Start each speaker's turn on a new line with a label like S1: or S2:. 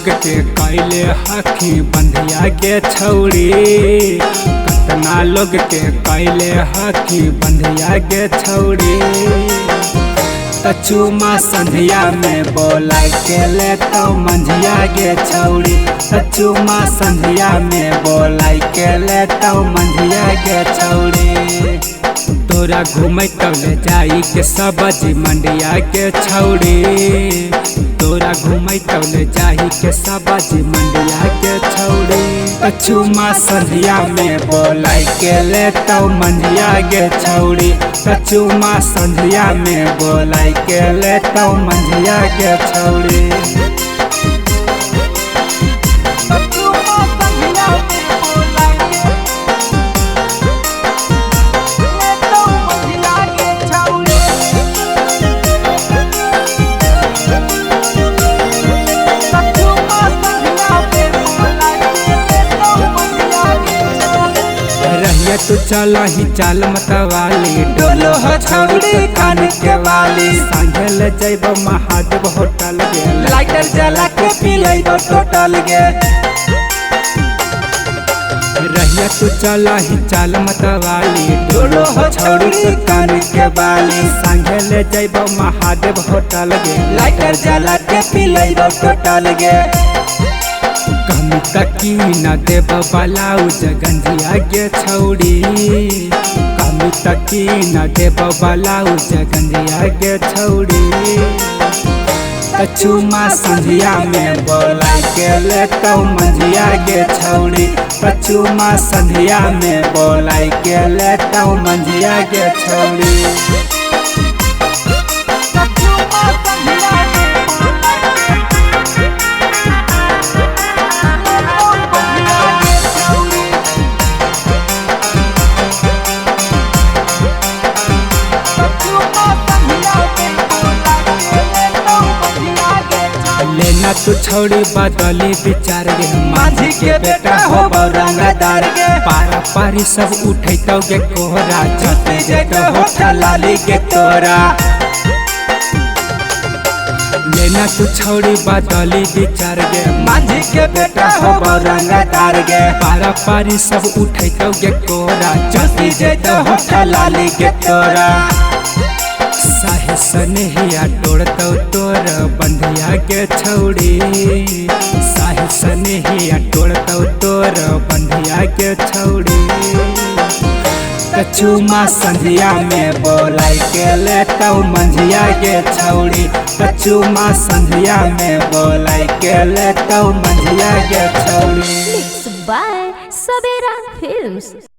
S1: लोग के कैले हखी बंधिया के छौड़ी, कितना लोग के कैले हखी बंधिया के छौड़ी। तचुमा संधिया में बोला के ले तो मंझिया के छौड़ी, तचुमा संधिया में बोला के ले तो मंझिया के छौड़ी। तोरा घूमे तौले जाई के सब्जी मंडिया के छौड़ी, तोरा घूमे तौले जाई के सब्जी मंडिया के छौड़ी। कचुमा संधिया में बोलाई के ले तो मंझिया के छौड़ी, कचुमा संधिया में बोलाई के ले तो मंझिया के छौड़ी। तू चला ही चाल मतवाली, डोलो हो छौड़ी कान के वाली। सांझल जैब महादेव होटल गे, लाइटर जला के पी लेबो टोटल गे। रहिया तू चला ही चाल मतवाली, डोलो हो छौड़ी कान के वाली। सांझल जैब महादेव होटल गे, लाइटर जला के पी लेबो टोटल गे। कमी तकी न देव ब्लाउज गंजिया के छौड़ी, कमी तकी न देव ब्लाउज गंजिया के छौड़ी। कचुमा संधिया में बोला के ले तो मंझिया के छौड़ी, कचुमा संधिया में बोला के ले तो मंझिया के छौड़ी। लेना तू छौड़ी बदली विचार गे, माझी के बेटा हो रंगदार गे। पारा पारी सब उठैतौ गे कोहरा, जते जेतो होठा लाली के तोरा। लेना तू छौड़ी बदली विचार गे, माझी के बेटा हो रंगदार गे। पारा पारी सब उठैतौ गे कोहरा, जते जेतो होठा लाली के तोरा। साहे सनेहिया तोड़तौ तोर बंधिया के छौड़ी, साहे सनेहिया तोड़तौ तोर बंधिया के छौड़ी। कचुमा संधिया में बोलाई के ले तो मंझिया के छौड़ी, कचुमा संधिया में बोलाई के ले तो मंझिया के छौड़ी।
S2: Mixed by Sabera Films।